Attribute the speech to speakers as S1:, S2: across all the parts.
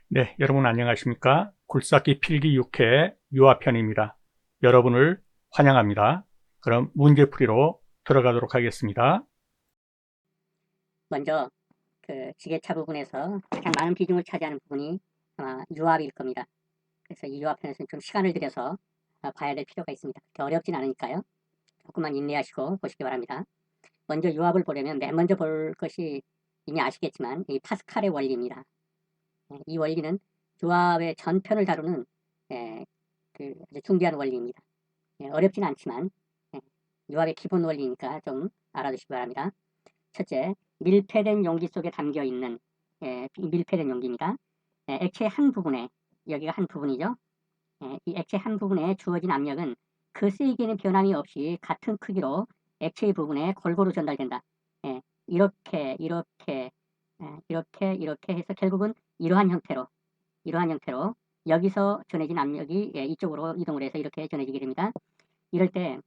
S1: 네, 여러분 안녕하십니까? 굴삭기 필기 6회 유아편입니다. 여러분을 환영합니다. 그럼 문제풀이로 들어가도록 하겠습니다.
S2: 먼저 지게차 부분에서 가장 많은 비중을 차지하는 부분이 아마 유압일 겁니다. 그래서 이 유압편에서는 좀 시간을 들여서 봐야 될 필요가 있습니다. 그렇게 어렵진 않으니까요. 조금만 인내하시고 보시기 바랍니다. 먼저 유압을 보려면 맨 먼저 볼 것이 이미 아시겠지만 이 파스칼의 원리입니다. 이 원리는 유압의 전편을 다루는 아주 중대한 원리입니다. 어렵진 않지만 유압의 기본 원리니까 좀 알아두시기 바랍니다. 첫째, 밀폐된 용기 속에 담겨있는 밀폐된 용기입니다. 액체의 한 부분에, 여기가 한 부분이죠. 이 액체 한 부분에 주어진 압력은 그 세기에는 변함이 없이 같은 크기로 액체의 부분에 골고루 전달된다. 이렇게 해서 결국은 이러한 형태로 여기서 전해진 압력이 이쪽으로 이동을 해서 이렇게 전해지게 됩니다. 이럴 때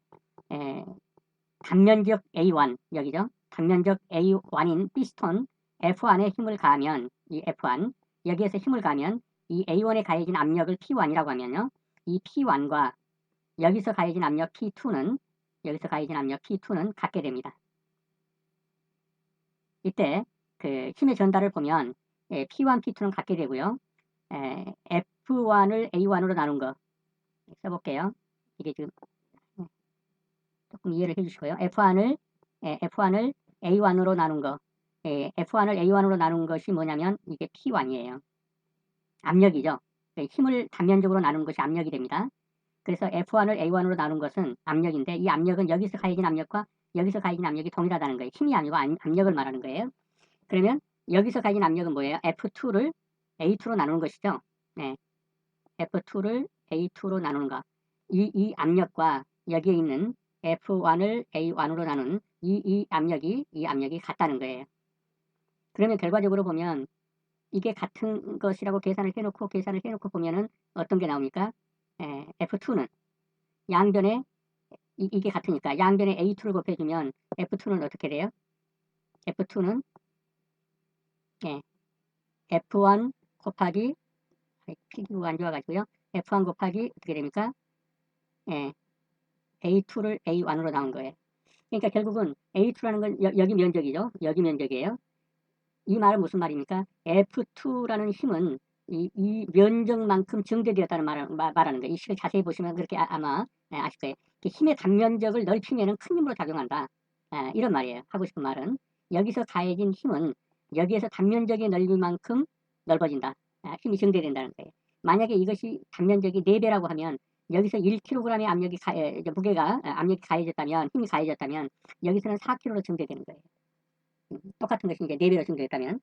S2: 단면적 A1 여기죠. 단면적 A1인 피스톤 F1에 힘을 가하면 이 F1 여기에서 힘을 가하면 이 A1에 가해진 압력을 P1이라고 하면요. 이 P1과 여기서 가해진 압력 P2는 같게 됩니다. 이때 그 힘의 전달을 보면 P1, P2는 같게 되고요. F1을 A1으로 나눈 거 써볼게요. 이게 지금 조금 이해를 해주시고요. F1을 A1으로 나눈 거. F1을 A1으로 나눈 것이 뭐냐면 이게 P1이에요. 압력이죠. 힘을 단면적으로 나눈 것이 압력이 됩니다. 그래서 F1을 A1으로 나눈 것은 압력인데 이 압력은 여기서 가해진 압력과 여기서 가해진 압력이 동일하다는 거예요. 힘이 아니고 압력을 말하는 거예요. 그러면 여기서 가해진 압력은 뭐예요? F2를 A2로 나누는 것이죠. 네. F2를 A2로 나누는 거. 이 압력과 여기에 있는 F1을 A1으로 나눈 이 압력이 같다는 거예요. 그러면 결과적으로 보면 이게 같은 것이라고 계산을 해놓고 보면은 어떤 게 나옵니까? F2는 양변에 이게 같으니까 양변에 A2를 곱해주면 F2는 어떻게 돼요? F2는 F1 곱하기 필기구가 안 좋아가지고요. F1 곱하기 어떻게 됩니까? A2를 A1으로 나온 거예요. 그러니까 결국은 A2라는 건 여기 면적이죠. 여기 면적이에요. 이 말은 무슨 말입니까? F2라는 힘은 이 면적만큼 증대되었다는 말하는 거예요. 이 식을 자세히 보시면 그렇게 아마 아실 거예요. 힘의 단면적을 넓히면 큰 힘으로 작용한다. 이런 말이에요. 하고 싶은 말은 여기서 가해진 힘은 여기에서 단면적이 넓은 만큼 넓어진다. 힘이 증대된다는 거예요. 만약에 이것이 단면적이 4배라고 하면 여기서 1kg의 압력이 가해졌다면 힘이 가해졌다면 여기서는 4kg로 증대되는 거예요. 똑같은 것이 이제 4배로 증대했다면.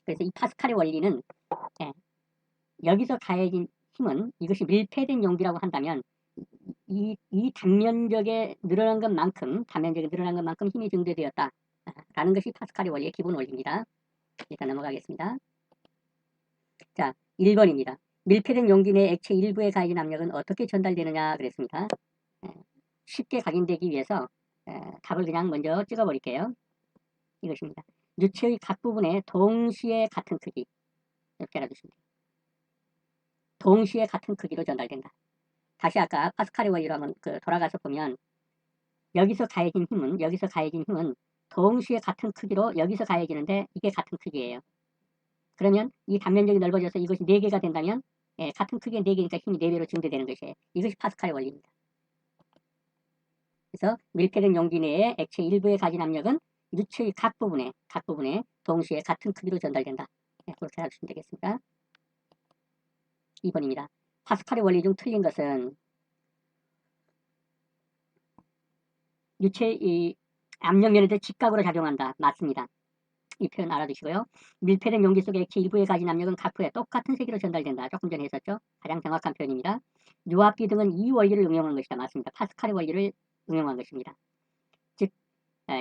S2: 그래서 이 파스칼의 원리는 여기서 가해진 힘은 이것이 밀폐된 용기라고 한다면 이 단면적에 늘어난 것만큼 힘이 증대되었다. 라는 것이 파스칼의 원리의 기본 원리입니다. 일단 넘어가겠습니다. 자, 1번입니다. 밀폐된 용기 내 액체 일부에 가해진 압력은 어떻게 전달되느냐 그랬습니다. 쉽게 각인되기 위해서 답을 그냥 먼저 찍어버릴게요. 이것입니다. 유체의 각 부분에 동시에 같은 크기 이렇게 알아두시면 돼요. 동시에 같은 크기로 전달된다. 다시 아까 파스칼의 원리로 한번 돌아가서 보면 여기서 가해진 힘은 동시에 같은 크기로 여기서 가해지는데 이게 같은 크기예요. 그러면 이 단면적이 넓어져서 이것이 4개가 된다면 같은 크기의 4개니까 힘이 4배로 증대되는 것이에요. 이것이 파스칼의 원리입니다. 그래서 밀폐된 용기 내에 액체 일부에 가진 압력은 유체의 각 부분에 동시에 같은 크기로 전달된다. 그렇게 알아두시면 되겠습니다. 2번입니다. 파스칼의 원리 중 틀린 것은 유체의 압력면에도 직각으로 작용한다. 맞습니다. 이 표현 알아두시고요. 밀폐된 용기 속의 액체 일부에 가진 압력은 각부에 똑같은 세기로 전달된다. 조금 전에 했었죠. 가장 정확한 표현입니다. 유압비 등은 이 원리를 응용한 것이다. 맞습니다. 파스칼의 원리를 응용한 것입니다. 즉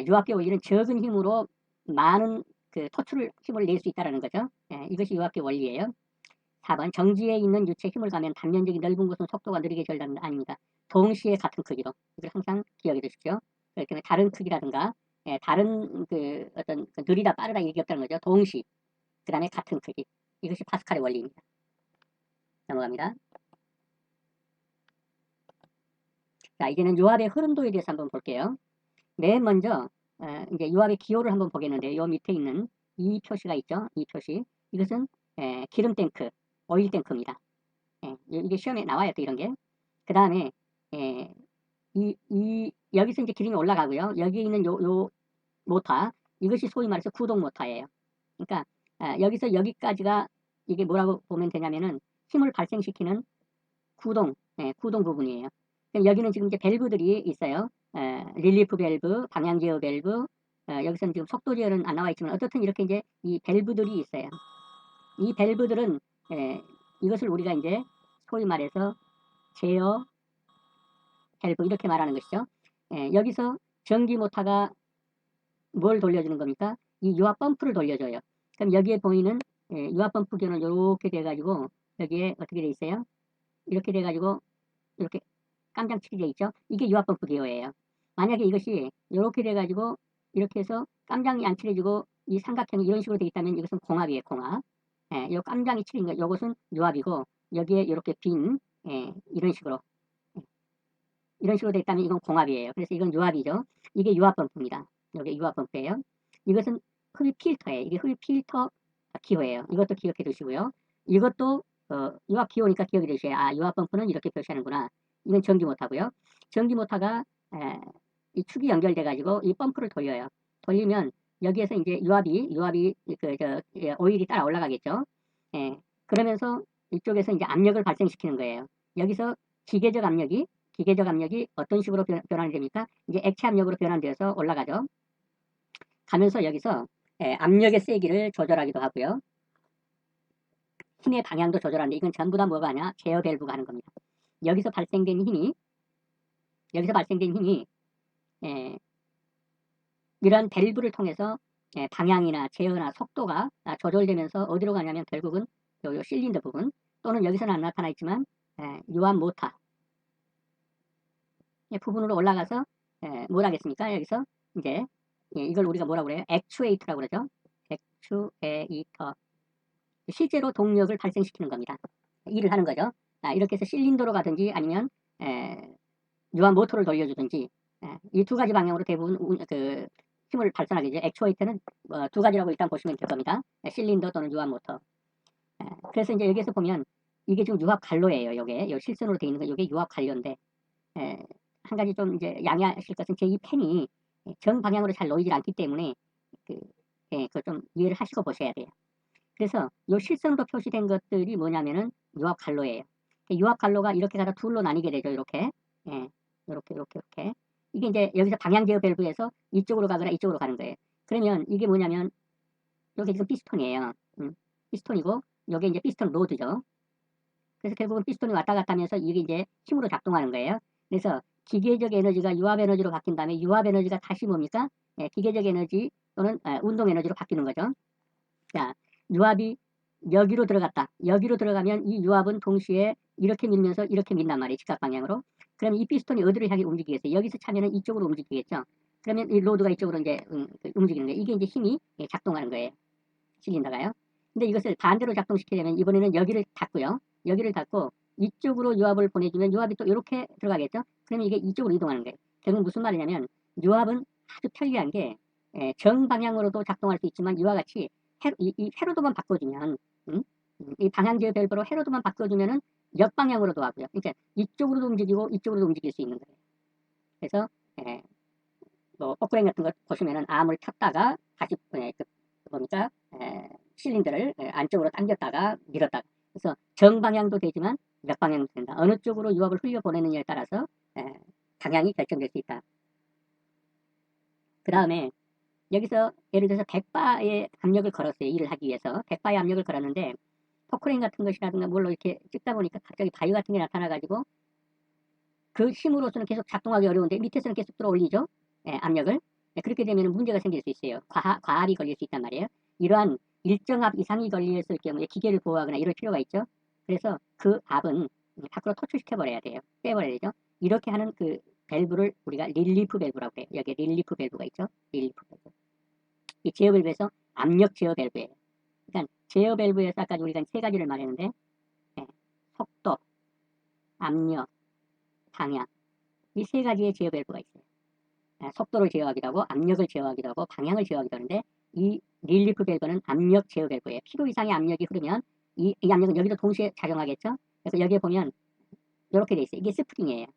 S2: 유압비 원리는 적은 힘으로 많은 토출을 힘을 낼 수 있다는 거죠. 이것이 유압비 원리예요. 4번 정지에 있는 유체 힘을 가면 단면적이 넓은 곳은 속도가 느리게 전달된다. 아닙니다. 동시에 같은 크기로. 이걸 항상 기억해 두십시오. 그렇기 때문에 다른 크기라든가 다른 어떤 느리다 빠르다 이게 없다는 거죠. 동시. 그 다음에 같은 크기. 이것이 파스칼의 원리입니다. 넘어갑니다. 자, 이제는 유압의 흐름도에 대해서 한번 볼게요. 맨 먼저 이제 유압의 기호를 한번 보겠는데, 요 밑에 있는 이 표시가 있죠. 이 표시. 이것은 기름 탱크, 오일 탱크입니다. 이게 시험에 나와요, 또 이런 게. 그 다음에 여기서 이제 기름이 올라가고요. 여기 있는 요 모터, 이것이 소위 말해서 구동 모터예요. 그러니까 여기서 여기까지가 이게 뭐라고 보면 되냐면은 힘을 발생시키는 구동 부분이에요. 그럼 여기는 지금 이제 밸브들이 있어요. 릴리프 밸브, 방향 제어 밸브, 여기서는 지금 속도 제어는 안 나와 있지만 어떻든 이렇게 이제 이 밸브들이 있어요. 이 밸브들은 이것을 우리가 이제 소위 말해서 제어 밸브 이렇게 말하는 것이죠. 여기서 전기 모터가 뭘 돌려주는 겁니까? 이 유압 펌프를 돌려줘요. 그럼 여기에 보이는 유압 펌프 기호는 이렇게 돼가지고 여기에 어떻게 돼 있어요? 이렇게 돼가지고 이렇게 깜장칠이 돼 있죠. 이게 유압 펌프 기호예요. 만약에 이것이 이렇게 돼가지고 이렇게 해서 깜장이 안 칠해지고 이 삼각형이 이런 식으로 돼 있다면 이것은 공압이에요. 공압. 요 깜장이 칠인 거 요것은 유압이고 여기에 이렇게 빈 이런 식으로 이런 식으로 돼 있다면 이건 공압이에요. 그래서 이건 유압이죠. 이게 유압 펌프입니다. 여기 유압 펌프예요. 이것은 흡입 필터예요. 이게 흡입 필터 기호예요. 이것도 기억해 두시고요. 이것도 유압 기호니까 기억해 두셔야 유압 펌프는 이렇게 표시하는구나. 이건 전기 모터고요. 전기 모터가 이 축이 연결돼 가지고 이 펌프를 돌려요. 돌리면 여기에서 이제 유압이 오일이 따라 올라가겠죠. 그러면서 이쪽에서 이제 압력을 발생시키는 거예요. 여기서 기계적 압력이 어떤 식으로 변환이 됩니까? 이제 액체 압력으로 변환되어서 올라가죠. 가면서 여기서 압력의 세기를 조절하기도 하고요. 힘의 방향도 조절하는데 이건 전부 다 뭐가 아니야? 제어 밸브가 하는 겁니다. 여기서 발생된 힘이 이러한 밸브를 통해서 방향이나 제어나 속도가 조절되면서 어디로 가냐면 결국은 요 실린더 부분 또는 여기서는 안 나타나 있지만 유압 모터 부분으로 올라가서 뭘 하겠습니까? 여기서 이제 이걸 우리가 뭐라고 그래요? 액추에이터라고 그러죠. 액추에이터. 실제로 동력을 발생시키는 겁니다. 일을 하는 거죠. 이렇게 해서 실린더로 가든지 아니면 유압 모터를 돌려주든지 이 두 가지 방향으로 대부분 그 힘을 발산하게 되죠. 액추에이터는 두 가지라고 일단 보시면 될 겁니다. 실린더 또는 유압 모터. 그래서 이제 여기에서 보면 이게 지금 유압 관로예요. 요게 요 실선으로 되어 있는 거 요게 유압 관로인데 한 가지 좀 이제 양해하실 것은 제 이 펜이 정방향으로 잘 놓이질 않기 때문에 그걸 좀 이해를 하시고 보셔야 돼요. 그래서 요 실선으로 표시된 것들이 뭐냐면은 유압 관로예요. 유압 관로가 이렇게 가다 둘로 나뉘게 되죠. 이렇게. 이렇게. 이게 이제 여기서 방향 제어 밸브에서 이쪽으로 가거나 이쪽으로 가는 거예요. 그러면 이게 뭐냐면 여기 지금 피스톤이에요. 피스톤이고 요게 이제 피스톤 로드죠. 그래서 결국은 피스톤이 왔다 갔다 하면서 이게 이제 힘으로 작동하는 거예요. 그래서 기계적 에너지가 유압 에너지로 바뀐 다음에 유압 에너지가 다시 뭡니까? 기계적 에너지 또는 운동 에너지로 바뀌는 거죠. 자, 유압이 여기로 들어갔다. 여기로 들어가면 이 유압은 동시에 이렇게 밀면서 이렇게 민단 말이에요. 직각 방향으로. 그러면 이 피스톤이 어디로 향해 움직이겠어요? 여기서 차면은 이쪽으로 움직이겠죠. 그러면 이 로드가 이쪽으로 이제 움직이는 거예요. 이게 이제 힘이 작동하는 거예요. 실린더가요. 근데 이것을 반대로 작동시키려면 이번에는 여기를 닫고요. 여기를 닫고 이쪽으로 유압을 보내주면 유압이 또 이렇게 들어가겠죠. 그러면 이게 이쪽으로 이동하는 거예요. 결국 무슨 말이냐면 유압은 아주 편리한 게 정방향으로도 작동할 수 있지만 이와 같이 이 회로도만 바꿔주면 이 방향제어 밸브로 회로도만 바꿔주면은 역방향으로도 하고요. 그러니까 이쪽으로도 움직이고 이쪽으로도 움직일 수 있는 거예요. 그래서 뭐 포크레인 같은 거 보시면은 암을 폈다가 다시 뭡니까 실린더를 안쪽으로 당겼다가 밀었다가 그래서 정방향도 되지만 역방향도 된다. 어느 쪽으로 유압을 흘려 보내느냐에 따라서 방향이 결정될 수 있다. 그 다음에 여기서 예를 들어서 100바의 압력을 걸었어요. 일을 하기 위해서 100바의 압력을 걸었는데 포크레인 같은 것이라든가 뭘로 이렇게 찍다 보니까 갑자기 바위 같은 게 나타나가지고 그 힘으로서는 계속 작동하기 어려운데 밑에서는 계속 끌어올리죠. 압력을. 그렇게 되면 문제가 생길 수 있어요. 과압이 걸릴 수 있단 말이에요. 이러한 일정 압 이상이 걸렸을 경우에 기계를 보호하거나 이럴 필요가 있죠. 그래서 그 압은 밖으로 토출시켜버려야 돼요. 빼버려야 되죠. 이렇게 하는 그 밸브를 우리가 릴리프 밸브라고 해요. 여기에 릴리프 밸브가 있죠. 릴리프 밸브. 이 제어 밸브에서 압력 제어 밸브예요. 그러니까 제어 밸브에서 아까 우리가 세 가지를 말했는데 예, 속도, 압력, 방향 이 세 가지의 제어 밸브가 있어요. 속도를 제어하기도 하고 압력을 제어하기도 하고 방향을 제어하기도 하는데 이 릴리프 밸브는 압력 제어 밸브예요. 필요 이상의 압력이 흐르면 이 압력은 여기도 동시에 작용하겠죠. 그래서 여기에 보면 이렇게 돼 있어요. 이게 스프링이에요.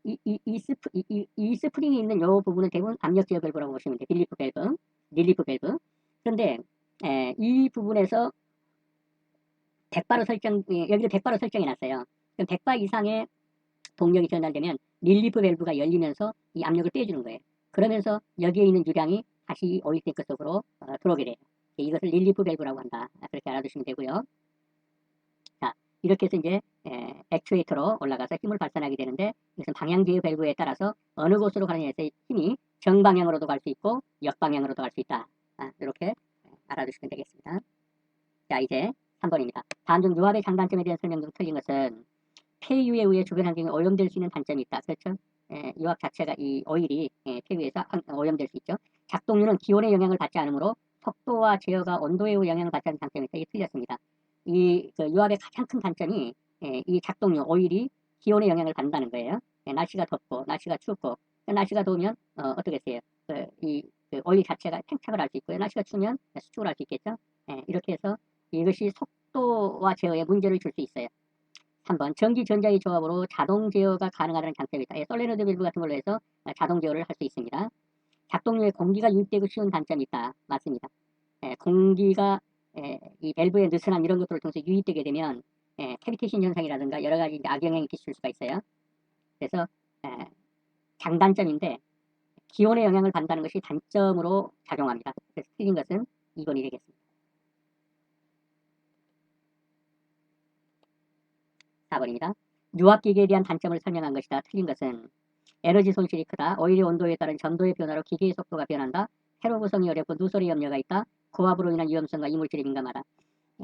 S2: 이 스프링이 있는 이 부분은 대부분 압력 제어 밸브라고 보시면 돼요. 릴리프 밸브. 그런데 이 부분에서 100바로 여기를 100바로 설정해 놨어요. 그럼 100바 이상의 동력이 전달되면 릴리프 밸브가 열리면서 이 압력을 빼주는 거예요. 그러면서 여기에 있는 유량이 다시 오일 탱크 속으로 들어오게 돼요. 이것을 릴리프 밸브라고 한다. 그렇게 알아두시면 되고요. 자, 이렇게 해서 이제 액추에이터로 올라가서 힘을 발산하게 되는데 이것은 방향 제어 밸브에 따라서 어느 곳으로 가느냐에서 힘이 정방향으로도 갈 수 있고 역방향으로도 갈 수 있다. 이렇게 알아두시면 되겠습니다. 자, 이제 3번입니다. 다음 중 유압의 장단점에 대한 설명 중 틀린 것은 폐유에 의해 주변 환경에 오염될 수 있는 단점이 있다. 그렇죠? 유압 자체가 이 오일이 폐유에서 오염될 수 있죠. 작동률은 기온의 영향을 받지 않으므로 속도와 제어가 온도에 의해 영향을 받지 않는 장점이 있다. 이게 틀렸습니다. 그 유압의 가장 큰 단점이 이 작동률 오일이 기온의 영향을 받는다는 거예요. 날씨가 덥고 날씨가 춥고 날씨가 더우면 어떻겠어요? 그 오일 자체가 팽창을 할 수 있고요. 날씨가 추우면 수축을 할 수 있겠죠. 이렇게 해서 이것이 속도와 제어에 문제를 줄 수 있어요. 3번 전기 전자의 조합으로 자동 제어가 가능하다는 장점이 있다. 솔레노이드 밸브 같은 걸로 해서 자동 제어를 할 수 있습니다. 작동률에 공기가 유입되고 쉬운 단점이 있다. 맞습니다. 공기가 이 밸브의 느슨함 이런 것들을 통해서 유입되게 되면 캐비테이션 현상이라든가 여러 가지 악영향이 끼칠 수가 있어요. 그래서 장단점인데 기온의 영향을 받는다는 것이 단점으로 작용합니다. 그래서 틀린 것은 2번이 되겠습니다. 4번입니다. 유압기계에 대한 단점을 설명한 것이다. 틀린 것은 에너지 손실이 크다. 오일의 온도에 따른 전도의 변화로 기계의 속도가 변한다. 회로 구성이 어렵고 누설의 염려가 있다. 고압으로 인한 위험성과 이물질에 민감하다.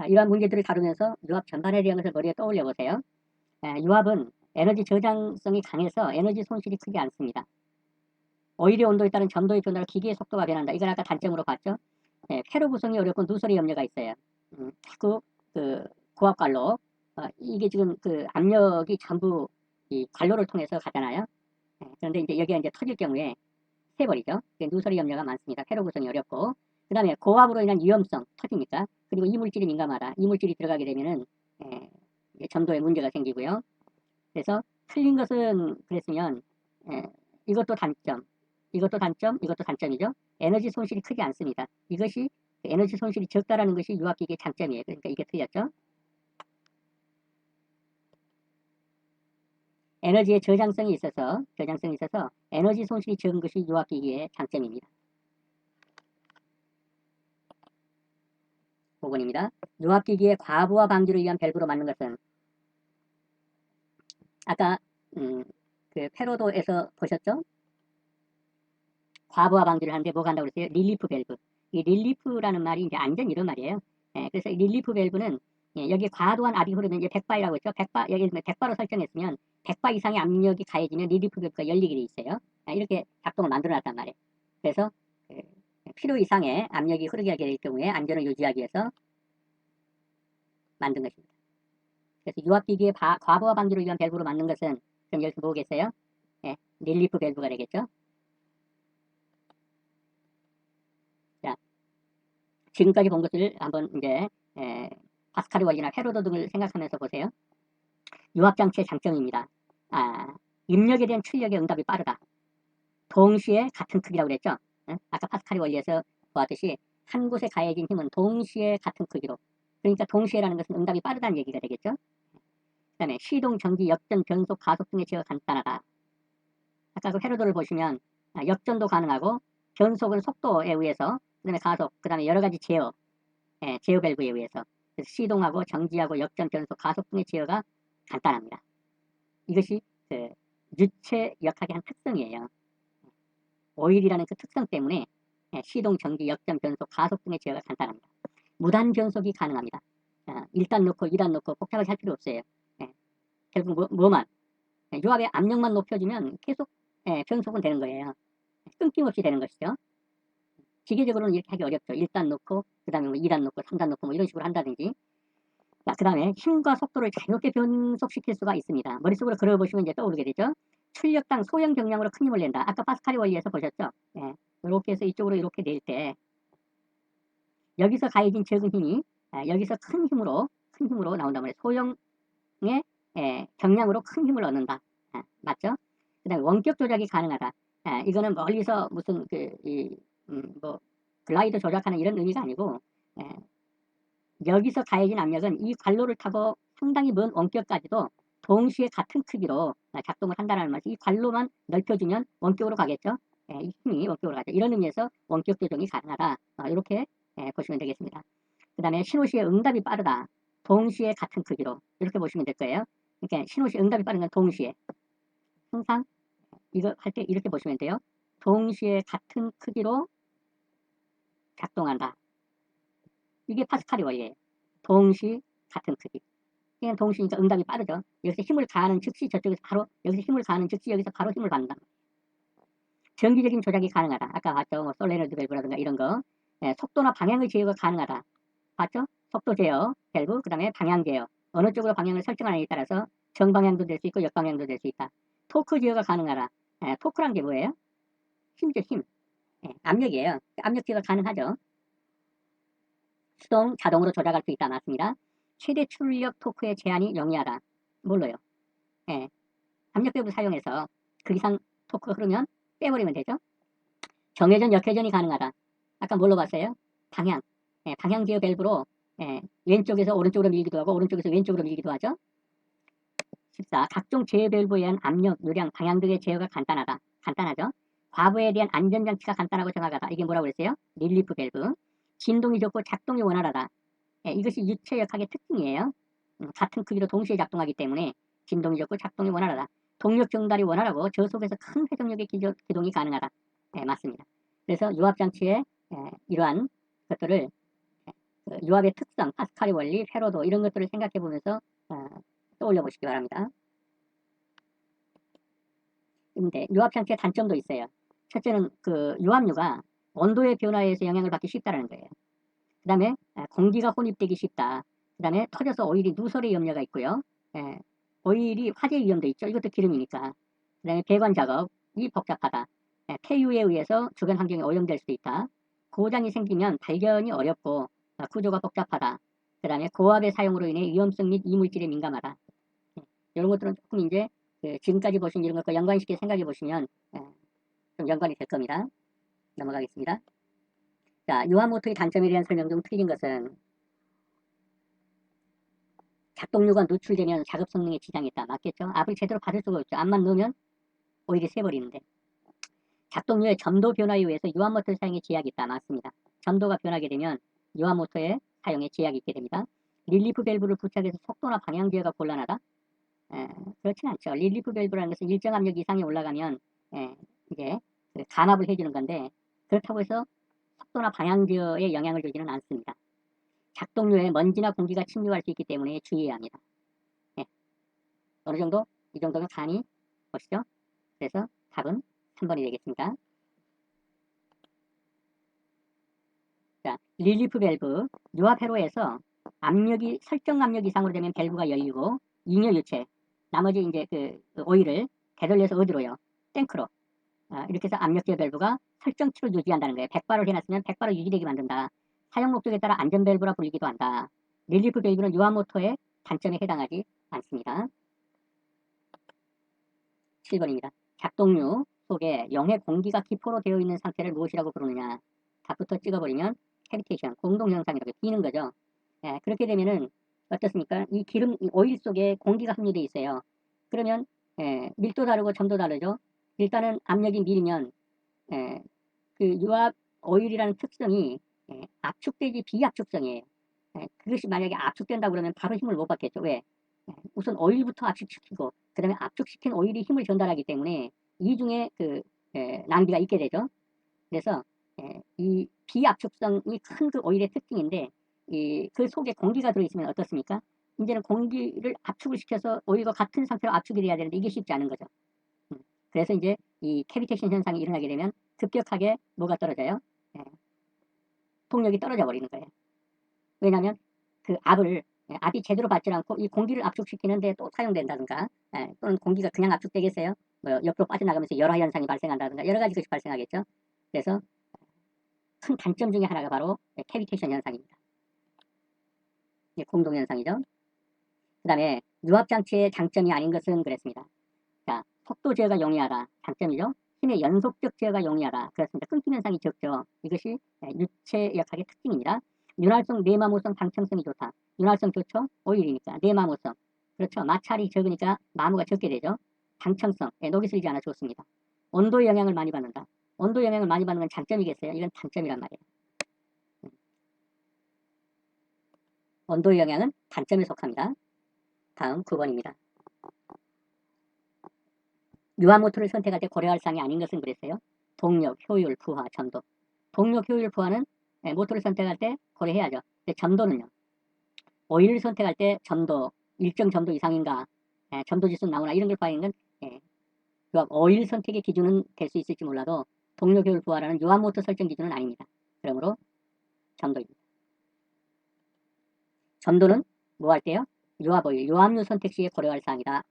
S2: 이러한 문제들을 다루면서 유압 전반에 대한 것을 머리에 떠올려 보세요. 유압은 에너지 저장성이 강해서 에너지 손실이 크지 않습니다. 오일의 온도에 따른 전도의 변화로 기계의 속도가 변한다. 이건 아까 단점으로 봤죠. 회로 구성이 어렵고 누설의 염려가 있어요. 자꾸 그 고압관로 이게 지금 그 압력이 전부 이 관로를 통해서 가잖아요. 그런데 이제 여기가 이제 터질 경우에 새버리죠. 누설의 염려가 많습니다. 회로 구성이 어렵고 그 다음에 고압으로 인한 위험성 터지니까 그리고 이물질이 민감하다. 이물질이 들어가게 되면은 전도에 문제가 생기고요. 그래서 틀린 것은 그랬으면 이것도 단점, 이것도 단점, 이것도 단점이죠. 에너지 손실이 크지 않습니다. 이것이 에너지 손실이 적다라는 것이 유압기계의 장점이에요. 그러니까 이게 틀렸죠. 에너지의 저장성이 있어서 에너지 손실이 적은 것이 유압기계의 장점입니다. 5번입니다. 유압기기의 과부하 방지를 위한 밸브로 맞는 것은 아까 그 페로도에서 보셨죠? 과부하 방지를 하는데 뭐가 한다고 그랬어요? 릴리프 밸브. 이 릴리프라는 말이 이제 안전 이런 말이에요. 그래서 이 릴리프 밸브는 여기에 과도한 압이 흐르면 이제 100바라고 했죠. 100바, 여기 100바로 설정했으면 100바 이상의 압력이 가해지면 릴리프 밸브가 열리게 돼 있어요. 이렇게 작동을 만들어 놨단 말이에요. 그래서 필요 이상의 압력이 흐르게 하게 될 경우에 안전을 유지하기 위해서 만든 것입니다. 그래서 유압기기의 과부하 방지를 위한 밸브로 만든 것은 그럼 여기서 뭐겠어요? 릴리프 밸브가 되겠죠. 자, 지금까지 본 것을 한번 이제 파스칼의 원리나 헤로도 등을 생각하면서 보세요. 유압장치의 장점입니다. 입력에 대한 출력의 응답이 빠르다. 동시에 같은 크기라고 그랬죠. 아까 파스칼의 원리에서 보았듯이 한 곳에 가해진 힘은 동시에 같은 크기로, 그러니까 동시에라는 것은 응답이 빠르다는 얘기가 되겠죠. 그 다음에 시동, 전기, 역전, 변속, 가속 등의 제어가 간단하다. 아까 그 회로도를 보시면 역전도 가능하고 변속은 속도에 의해서, 그 다음에 가속, 그 다음에 여러 가지 제어 밸브에 의해서 시동하고 정지하고 역전, 변속, 가속 등의 제어가 간단합니다. 이것이 그 유체 역학의 한 특성이에요. 오일이라는 그 특성 때문에 시동, 정지, 역전, 변속, 가속 등의 제어가 간단합니다. 무단 변속이 가능합니다. 1단 놓고 2단 놓고 복잡하게 할 필요 없어요. 결국 뭐만 유압의 압력만 높여주면 계속 변속은 되는 거예요. 끊김없이 되는 것이죠. 기계적으로는 이렇게 하기 어렵죠. 1단 놓고 그 다음에 뭐 2단 놓고 3단 놓고 뭐 이런 식으로 한다든지. 자, 그 다음에 힘과 속도를 자유롭게 변속시킬 수가 있습니다. 머릿속으로 그려보시면 이제 떠오르게 되죠. 출력당 소형 경량으로 큰 힘을 낸다. 아까 파스칼의 원리에서 보셨죠? 예, 이렇게 해서 이쪽으로 이렇게 낼 때 여기서 가해진 적은 힘이 여기서 큰 힘으로 나온단 말이에요. 소형의 경량으로 큰 힘을 얻는다. 맞죠? 그 다음에 원격 조작이 가능하다. 이거는 멀리서 무슨 뭐 글라이더 조작하는 이런 의미가 아니고 여기서 가해진 압력은 이 관로를 타고 상당히 먼 원격까지도 동시에 같은 크기로 작동을 한다는 말이죠. 이 관로만 넓혀주면 원격으로 가겠죠. 이 힘이 원격으로 가죠. 이런 의미에서 원격 조정이 가능하다. 이렇게 보시면 되겠습니다. 그 다음에 신호시의 응답이 빠르다. 동시에 같은 크기로 이렇게 보시면 될 거예요. 그러니까 신호시 응답이 빠른 건 동시에 항상 이거 할 때 이렇게 보시면 돼요. 동시에 같은 크기로 작동한다. 이게 파스칼의 원리예요. 동시 같은 크기. 그냥 동시니까 응답이 빠르죠. 여기서 힘을 가하는 즉시 저쪽에서 바로 여기서 힘을 가하는 즉시 여기서 바로 힘을 받는다. 정기적인 조작이 가능하다. 아까 봤죠. 뭐 솔레노이드 밸브라든가 이런 거. 속도나 방향의 제어가 가능하다. 봤죠? 속도 제어 밸브, 그 다음에 방향 제어. 어느 쪽으로 방향을 설정하느냐에 따라서 정방향도 될 수 있고 역방향도 될 수 있다. 토크 제어가 가능하다. 토크란 게 뭐예요? 힘이죠, 힘. 압력이에요. 압력 제어가 가능하죠. 수동, 자동으로 조작할 수 있다. 맞습니다. 최대 출력 토크의 제한이 영위하다. 뭘로요? 압력 밸브 사용해서 그 이상 토크가 흐르면 빼버리면 되죠. 정회전, 역회전이 가능하다. 아까 뭘로 봤어요? 방향. 방향 제어 밸브로 왼쪽에서 오른쪽으로 밀기도 하고 오른쪽에서 왼쪽으로 밀기도 하죠. 14. 각종 제어 밸브에 의한 압력, 요량, 방향 등의 제어가 간단하죠. 과부에 대한 안전장치가 간단하고 정확하다. 이게 뭐라고 그랬어요? 릴리프 밸브. 진동이 적고 작동이 원활하다. 이것이 유체역학의 특징이에요. 같은 크기로 동시에 작동하기 때문에 진동이 적고 작동이 원활하다. 동력 전달이 원활하고 저속에서 큰 회전력의 기동이 가능하다. 맞습니다. 그래서 유압장치의 이러한 것들을 유압의 특성, 파스칼의 원리, 회로도 이런 것들을 생각해 보면서 떠올려 보시기 바랍니다. 근데 유압장치의 단점도 있어요. 첫째는 그 유압류가 온도의 변화에 의해서 영향을 받기 쉽다는 거예요. 그 다음에 공기가 혼입되기 쉽다. 그 다음에 터져서 오일이 누설의 염려가 있고요. 오일이 화재 위험도 있죠. 이것도 기름이니까. 그 다음에 배관 작업이 복잡하다. 폐유에 의해서 주변 환경이 오염될 수도 있다. 고장이 생기면 발견이 어렵고 구조가 복잡하다. 그 다음에 고압의 사용으로 인해 위험성 및 이물질에 민감하다. 이런 것들은 조금 이제 지금까지 보신 이런 것과 연관시켜 생각해 보시면 좀 연관이 될 겁니다. 넘어가겠습니다. 자, 유압모터의 단점에 대한 설명 중 틀린 것은 작동류가 누출되면 작업 성능에 지장이 있다. 맞겠죠? 압을 제대로 받을 수가 없죠. 압만 넣으면 오일이 새버리는데. 작동류의 점도 변화에 의해서 유압모터 사용에 제약이 있다. 맞습니다. 점도가 변하게 되면 유압모터의 사용에 제약이 있게 됩니다. 릴리프 밸브를 부착해서 속도나 방향 제어가 곤란하다. 그렇진 않죠. 릴리프 밸브라는 것은 일정 압력 이상이 올라가면 이제 감압을 해주는 건데 그렇다고 해서 속도나 방향 제어에 영향을 주지는 않습니다. 작동류에 먼지나 공기가 침입할 수 있기 때문에 주의해야 합니다. 어느 정도? 이 정도면 감이 보시죠. 그래서 답은 3번이 되겠습니다. 자, 릴리프 밸브, 유압 회로에서 압력이 설정 압력 이상으로 되면 밸브가 열리고 잉여 유체, 나머지 이제 그 오일을 되돌려서 어디로요? 탱크로. 이렇게 해서 압력 제어 밸브가 설정치를 유지한다는 거예요. 100바를 해놨으면 100바를 유지되게 만든다. 사용 목적에 따라 안전 밸브라 불리기도 한다. 릴리프 밸브는 유압 모터의 단점에 해당하지 않습니다. 7번입니다. 작동류 속에 용해 공기가 기포로 되어 있는 상태를 무엇이라고 부르느냐. 답부터 찍어버리면 캐비테이션, 공동현상이라고 비는 거죠. 그렇게 되면은 어떻습니까? 이 기름, 이 오일 속에 공기가 함유되어 있어요. 그러면 밀도 다르고 점도 다르죠. 일단은 압력이 밀리면 그 유압 오일이라는 특성이 압축되지 비압축성이에요. 그것이 만약에 압축된다 그러면 바로 힘을 못 받겠죠. 왜? 우선 오일부터 압축시키고 그 다음에 압축시킨 오일이 힘을 전달하기 때문에 이중에 그 낭비가 있게 되죠. 그래서 이 비압축성이 큰 그 오일의 특징인데 그 속에 공기가 들어있으면 어떻습니까? 이제는 공기를 압축을 시켜서 오일과 같은 상태로 압축이 돼야 되는데 이게 쉽지 않은 거죠. 그래서 이제 이 캐비테이션 현상이 일어나게 되면 급격하게 뭐가 떨어져요? 동력이 떨어져 버리는 거예요. 왜냐하면 그 압이 제대로 받지 않고 이 공기를 압축시키는데 또 사용된다든가, 또는 공기가 그냥 압축되겠어요? 뭐 옆으로 빠져나가면서 열화 현상이 발생한다든가 여러 가지 것이 발생하겠죠. 그래서 큰 단점 중에 하나가 바로 캐비테이션 현상입니다. 이게 공동 현상이죠. 그 다음에 유압장치의 장점이 아닌 것은 그랬습니다. 자, 속도 제어가 용이하다. 장점이죠. 힘의 연속적 제어가 용이하다. 그렇습니다. 끊김 현상이 적죠. 이것이 유체 역학의 특징입니다. 윤활성, 내마모성, 방청성이 좋다. 윤활성 좋죠? 오일이니까. 내마모성. 그렇죠. 마찰이 적으니까 마모가 적게 되죠. 방청성, 녹이 슬지 않아 좋습니다. 온도의 영향을 많이 받는다. 온도 영향을 많이 받는 건 장점이겠어요? 이건 단점이란 말이에요. 온도의 영향은 단점에 속합니다. 다음 9번입니다. 유아모터를 선택할 때 고려할 사항이 아닌 것은 그랬어요. 동력, 효율, 부하, 점도. 동력, 효율, 부하는 모터를 선택할 때 고려해야죠. 근데 점도는요. 오일을 선택할 때 점도, 일정 점도 이상인가, 점도 지수 나오나 이런 걸 봐야 하는 건 유압 오일 선택의 기준은 될 수 있을지 몰라도 동력, 효율, 부하라는 유아모터 설정 기준은 아닙니다. 그러므로 점도입니다. 점도는 뭐 할게요? 유압 오일, 유압류 선택 시에 고려할 사항이다.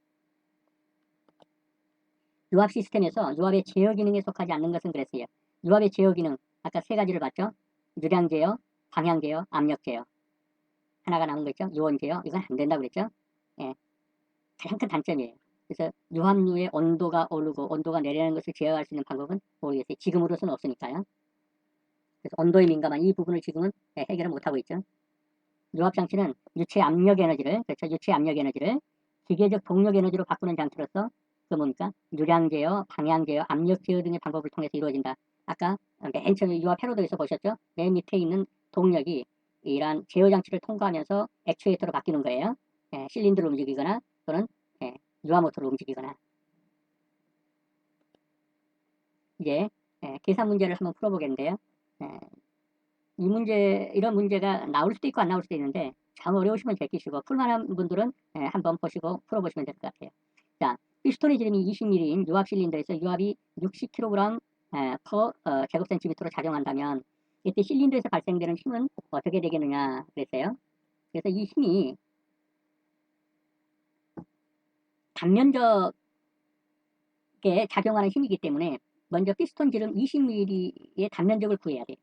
S2: 유압 시스템에서 유압의 제어 기능에 속하지 않는 것은 그랬어요. 유압의 제어 기능, 아까 세 가지를 봤죠? 유량 제어, 방향 제어, 압력 제어. 하나가 남은 거 있죠? 유온 제어. 이건 안 된다고 그랬죠? 예, 가장 큰 단점이에요. 그래서 유압류의 온도가 오르고 온도가 내리는 것을 제어할 수 있는 방법은 모르겠어요. 지금으로서는 없으니까요. 그래서 온도에 민감한 이 부분을 지금은 해결을 못하고 있죠. 유압 장치는 유체 압력 에너지를, 그렇죠? 유체 압력 에너지를 기계적 동력 에너지로 바꾸는 장치로서 그 뭡니까? 유량 제어, 방향 제어, 압력 제어 등의 방법을 통해서 이루어진다. 아까 맨 처음에 유압 회로도에서 보셨죠? 맨 밑에 있는 동력이 이러한 제어 장치를 통과하면서 액추에이터로 바뀌는 거예요. 실린더를 움직이거나 또는 유압 모터를 움직이거나. 이제 계산 문제를 한번 풀어보겠는데요. 이런 문제가 나올 수도 있고 안 나올 수도 있는데 참 어려우시면 제끼시고 풀만한 분들은 한번 보시고 풀어보시면 될 것 같아요. 자, 피스톤의 지름이 20mm인 유압 실린더에서 유압이 60kg per 제곱센티미터로 작용한다면 이때 실린더에서 발생되는 힘은 어떻게 되겠느냐 그랬어요. 그래서 이 힘이 단면적에 작용하는 힘이기 때문에 먼저 피스톤 지름 20mm의 단면적을 구해야 돼요.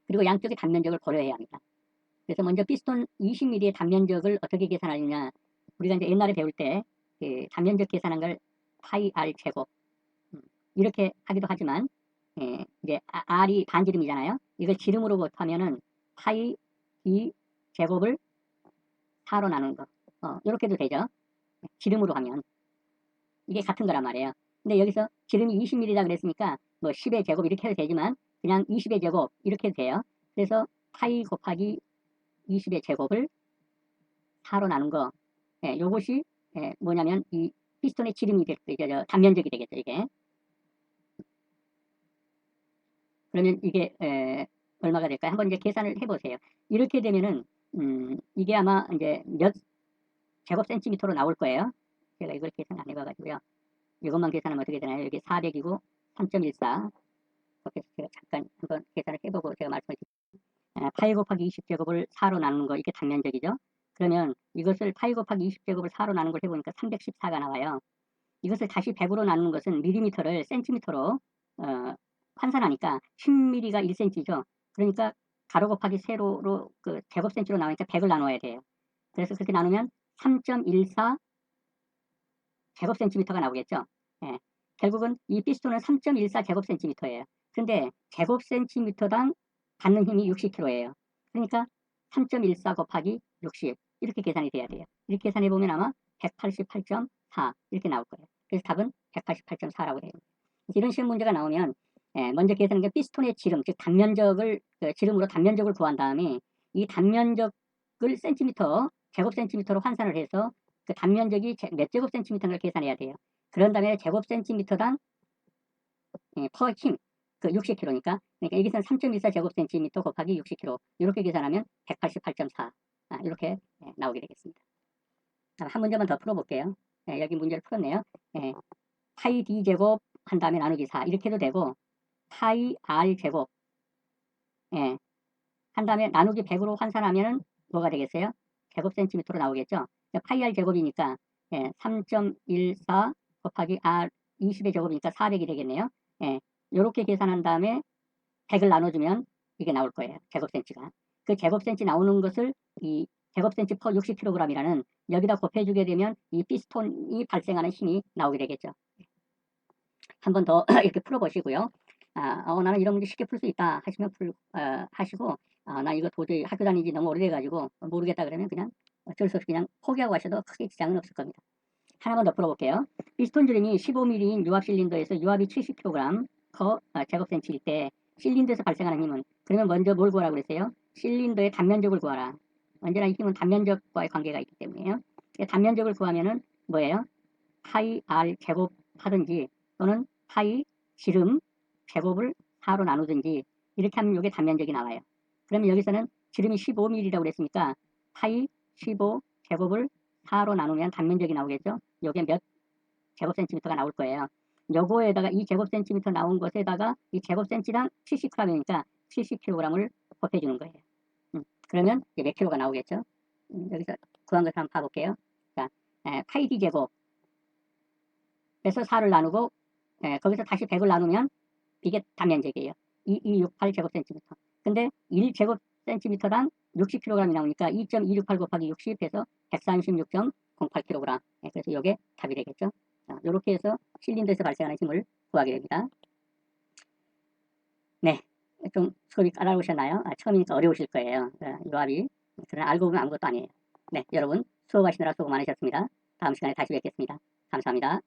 S2: 그리고 양쪽의 단면적을 고려해야 합니다. 그래서 먼저 피스톤 20mm의 단면적을 어떻게 계산하느냐. 우리가 이제 옛날에 배울 때 그 단면적 계산한 걸 파이 r 제곱 이렇게 하기도 하지만 이제 r이 반지름이잖아요. 이걸 지름으로 곱하면은 파이 b 제곱을 4로 나눈 거. 이렇게도 되죠. 지름으로 하면 이게 같은 거란 말이에요. 근데 여기서 지름이 20mm다 그랬으니까 뭐 10의 제곱 이렇게 해도 되지만 그냥 20의 제곱 이렇게 해도 돼요. 그래서 파이 곱하기 20의 제곱을 4로 나눈 거, 요것이 뭐냐면 이 피스톤의 지름이 되겠죠. 단면적이 되겠죠. 이게. 그러면 이게 얼마가 될까요? 한번 이제 계산을 해보세요. 이렇게 되면은 이게 아마 이제 몇 제곱 센티미터로 나올 거예요. 제가 이걸 계산 안 해봐가지고요. 이것만 계산하면 어떻게 되나요? 여기 400이고 3.14. 그렇게 해서 제가 잠깐 한번 계산을 해보고 제가 말씀을 드릴게요. 파이 곱하기 20제곱을 4로 나누는 거, 이게 단면적이죠. 그러면 이것을 파이 곱하기 20제곱을 4로 나눈 걸 해보니까 314가 나와요. 이것을 다시 100으로 나누는 것은 밀리미터를 센티미터로 환산하니까 10mm가 1cm죠. 그러니까 가로 곱하기 세로로 그 제곱센치로 나오니까 100을 나눠야 돼요. 그래서 그렇게 나누면 3.14 제곱센티미터가 나오겠죠. 결국은 이 피스톤은 3.14 제곱센티미터예요. 근데 제곱센티미터당 받는 힘이 60kg예요. 그러니까 3.14 곱하기 60 이렇게 계산이 돼야 돼요. 이렇게 계산해 보면 아마 188.4 이렇게 나올 거예요. 그래서 답은 188.4라고 돼요. 이런 시험 문제가 나오면 먼저 계산하는 게 피스톤의 지름, 즉 단면적을 지름으로 단면적을 구한 다음에 이 단면적을 센티미터, 제곱센티미터로 환산을 해서 그 단면적이 몇 제곱센티미터를 계산해야 돼요. 그런 다음에 제곱센티미터당 퍼 힘, 그 60kg니까, 그러니까 여기서는 3.14 제곱센티미터 곱하기 60kg 이렇게 계산하면 188.4 이렇게 나오게 되겠습니다. 한 문제만 더 풀어볼게요. 여기 문제를 풀었네요. 파이 d 제곱 한 다음에 나누기 4 이렇게 해도 되고 파이 r 제곱 한 다음에 나누기 100으로 환산하면은 뭐가 되겠어요? 제곱센티미터로 나오겠죠. 파이 r 제곱이니까 3.14 곱하기 r 20의 제곱이니까 400이 되겠네요. 이렇게 계산한 다음에 100을 나눠주면 이게 나올 거예요. 제곱센치가. 그 제곱센치 나오는 것을 이 제곱센치 퍼 60kg이라는 여기다 곱해주게 되면 이 피스톤이 발생하는 힘이 나오게 되겠죠. 한 번 더 이렇게 풀어보시고요. 나는 이런 문제 쉽게 풀 수 있다 하시면 하시고, 나 이거 도저히 학교 다닌 지 너무 오래돼가지고 모르겠다 그러면 그냥 어쩔 수 없이 그냥 포기하고 하셔도 크게 지장은 없을 겁니다. 하나만 더 풀어볼게요. 피스톤 주름이 15mm인 유압 실린더에서 유압이 70kg per 제곱센치일 때 실린더에서 발생하는 힘은, 그러면 먼저 뭘 구하라고 그랬어요? 실린더의 단면적을 구하라. 언제나 이 힘은 단면적과의 관계가 있기 때문에요. 단면적을 구하면은 뭐예요? 파이 r 제곱 하든지 또는 파이 지름 제곱을 4로 나누든지 이렇게 하면 이게 단면적이 나와요. 그러면 여기서는 지름이 15mm라고 그랬으니까 파이 15 제곱을 4로 나누면 단면적이 나오겠죠. 요게 몇 제곱센티미터가 나올 거예요. 요거에다가 이 제곱센티미터 나온 것에다가 이 제곱센치당 70g이니까 70kg을 곱해주는 거예요. 그러면 이제 몇 킬로가 나오겠죠. 여기서 구한 것을 한번 봐볼게요. 자, 파이 d 제곱 그래서 4를 나누고 거기서 다시 100을 나누면 이게 단면적이에요. 2268 제곱센티미터. 근데 1제곱센티미터당 60kg이 나오니까 2.268 곱하기 60 해서 136.08kg. 그래서 이게 답이 되겠죠. 이렇게 해서 실린더에서 발생하는 힘을 구하게 됩니다. 네, 좀 수업이 까다로우셨나요? 처음이니까 어려우실 거예요. 요압이. 그러나 알고 보면 아무것도 아니에요. 네, 여러분 수업하시느라 수고 많으셨습니다. 다음 시간에 다시 뵙겠습니다. 감사합니다.